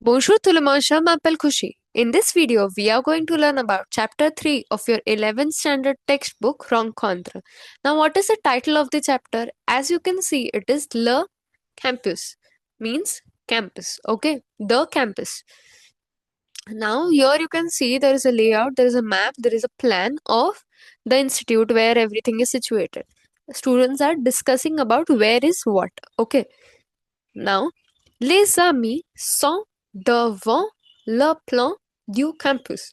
Bonjour tout le monde, je m'appelle Khushi. In this video, we are going to learn about chapter 3 of your 11th standard textbook, Rencontres. Now, what is the title of the chapter? As you can see, it is Le Campus, means campus, okay? The campus. Now, here you can see there is a layout, there is a map, there is a plan of the institute where everything is situated. Students are discussing about where is what, okay? Now, les amis sont devant le plan du campus.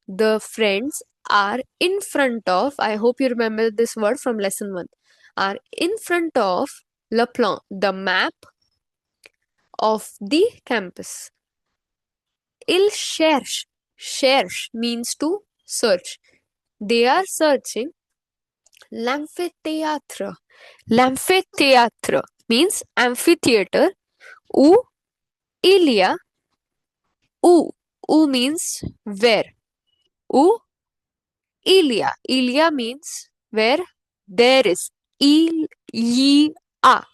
The friends are in front of, I hope you remember this word from lesson 1, are in front of le plan, the map of the campus. Ils cherchent. Cherche means to search. They are searching l'amphithéâtre. L'amphithéâtre means amphitheater. Où il y a où means where. Où il y a. Il y a means where there is. Il y a.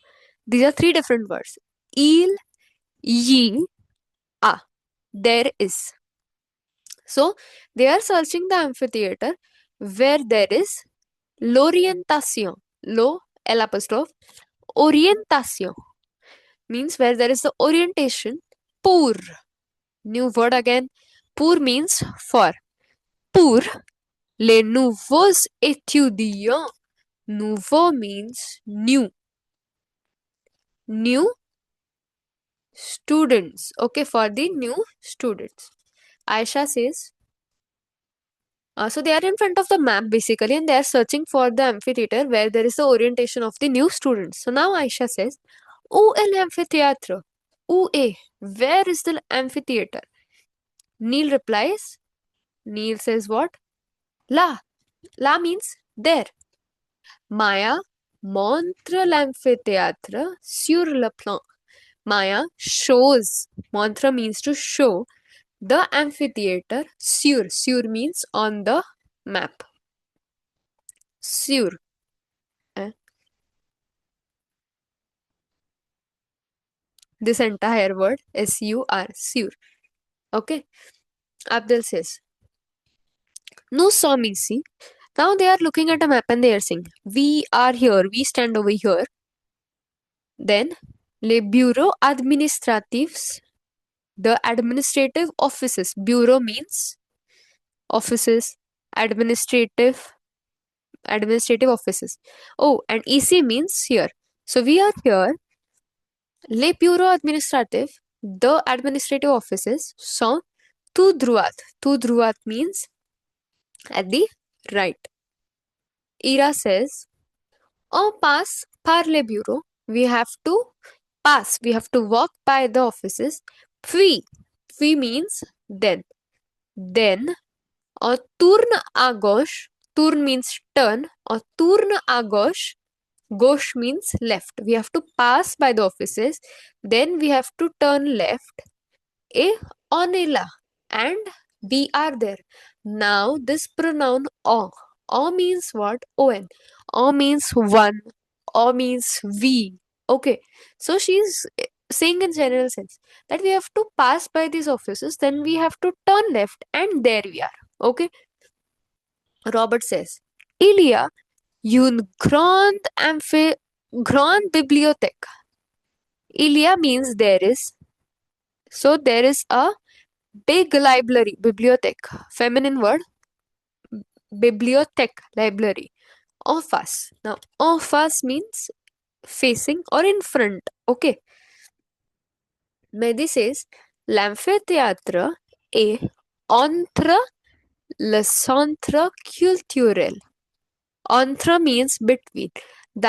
These are three different words. Il y a. There is. So they are searching the amphitheater where there is l'orientation. Lo L apostrophe. Orientation means where there is the orientation. Pour. New word again. Pour means for. Pour les nouveaux étudiants. Nouveau means new. New students. Okay, for the new students. Aisha says, so they are in front of the map basically and they are searching for the amphitheater where there is the orientation of the new students. So now Aisha says, où est l'amphithéâtre? Où est? Where is the amphitheater? Neil replies, Neil says what? Là. Là means there. Maya montre l'amphithéâtre sur le plan. Maya shows. Montre means to show the amphitheater sur. Sur means on the map. Sur. This entire word S-U-R. Sur. Okay. Abdul says, nous sommes ici. Now they are looking at a map and they are saying, we are here, we stand over here. Then, les bureaux administratifs, the administrative offices. Bureau means offices, administrative offices. Oh, and EC means here. So we are here. Les bureaux administratifs, the administrative offices, sont tout droit. Tout droit means at the right. Ira says, on passe par les bureaux. We have to pass. We have to walk by the offices. Puis means then. Then, on tourne à gauche. Tourne means turn. On tourne à gauche. Gauche means left. We have to pass by the offices. Then we have to turn left. Et on est là. And we are there. Now this pronoun on. On means what? On. On means one. On means we. Okay. So she's saying in general sense that we have to pass by these offices. Then we have to turn left. And there we are. Okay. Robert says, il y a une grande bibliothèque. Il y a means there is. So there is a big library. Bibliothèque. Feminine word. Bibliothèque. Library. En face. Now, en face means facing or in front. Okay. Mehdi says, l'amphithéâtre est entre le centre culturel. Entre means between. The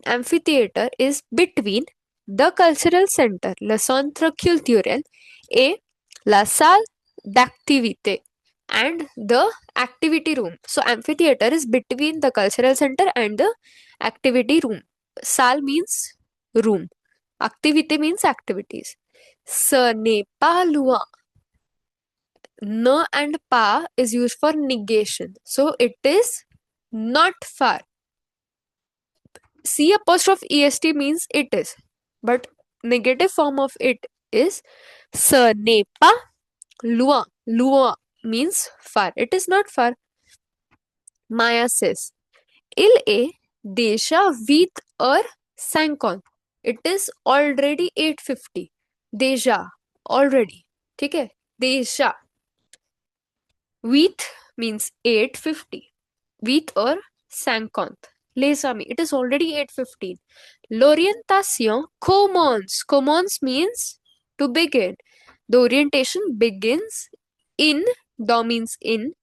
amphitheater is between the cultural center, le centre culturel, et la salle d'activité, and the activity room. So amphitheater is between the cultural center and the activity room. Salle means room. Activité means activities. Ce n'est pas loin. Ne and pas is used for negation. So it is not far. C apostrophe est means it is. But negative form of it is Ce n'est pas loin. Loin means far. It is not far. Maya says, il est déjà 8h50. It is already 8:50. Déjà, already. ठीक है? Déjà. 8 means 8:50. 8h50. Les amis, it is already 8:15. L'orientation commence. Commence means to begin. The orientation begins in, the means in,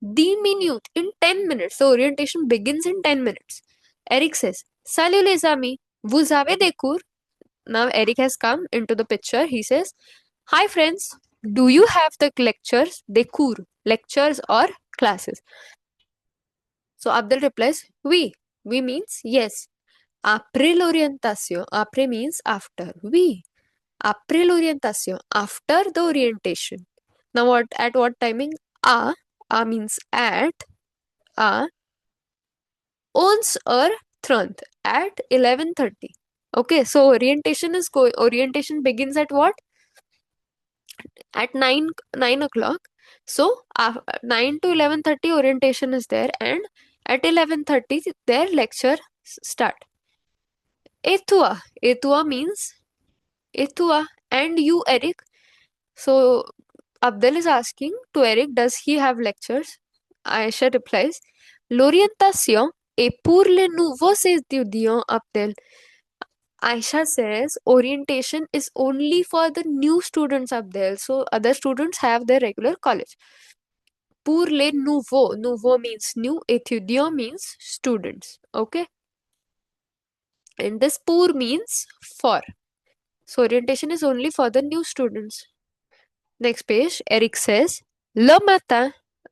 10 minutes, in 10 minutes. The orientation begins in 10 minutes. Eric says, Salut les amis, vous avez des cours? Now Eric has come into the picture. He says, Hi friends, do you have the lectures? Des cours, lectures or classes. So Abdul replies, Oui. We means yes. Après l'orientation, après means after. Oui. Après l'orientation, after the orientation. Now what? At what timing? A means at. A 11h30 at 11:30. Okay, so orientation begins at what? At 9 o'clock. So 9 to 11:30 orientation is there, and at 11:30 their lecture start. Etua means Etua. And you, Eric? So Abdul is asking to Eric, does he have lectures? Aisha replies, L'orientation est pour les nouveaux étudiants, Abdul. Aisha says orientation is only for the new students up there. So other students have their regular college. Pour les nouveaux. Nouveau means new. Étudiant means students. Okay. And this pour means for. So orientation is only for the new students. Next page. Eric says, Le matin.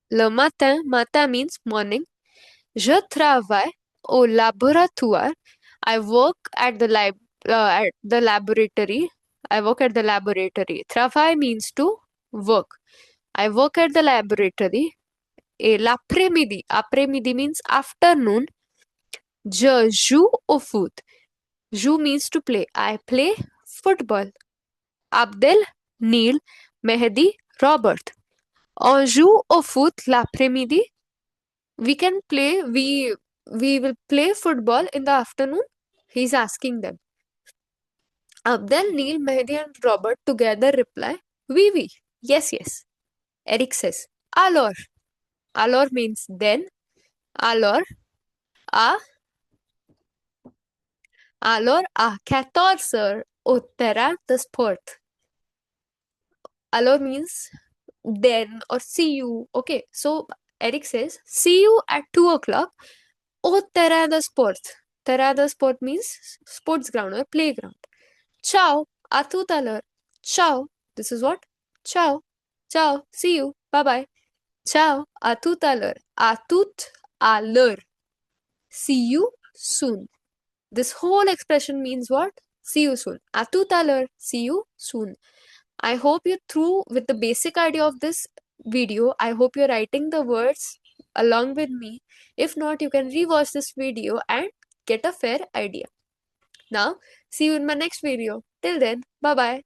Le matin. Matin means morning. Je travaille au laboratoire. I work at the laboratory. I work at the laboratory. Travail means to work. I work at the laboratory. Et l'après-midi. Après-midi means afternoon. Je joue au foot. Joue means to play. I play football. Abdel, Neil, Mehdi, Robert. On joue au foot l'après-midi. We will play football in the afternoon. He's asking them. Abdel, Neil, Mehdi and Robert together reply, Oui. Yes. Eric says, Alors. Alors means then. Alors à 14h au terrain de sport. Alors means then or see you. Okay, so Eric says, see you at 2 o'clock au terrain de sport. Terrain de sport means sports ground or playground. Ciao, à tout à l'heure. Ciao, this is what? Ciao, see you, bye. Ciao, à tout à l'heure. À tout à l'heure. See you soon. This whole expression means what? See you soon. À tout à l'heure. See you soon. I hope you're through with the basic idea of this video. I hope you're writing the words along with me. If not, you can rewatch this video and get a fair idea. Now, see you in my next video. Till then, bye-bye.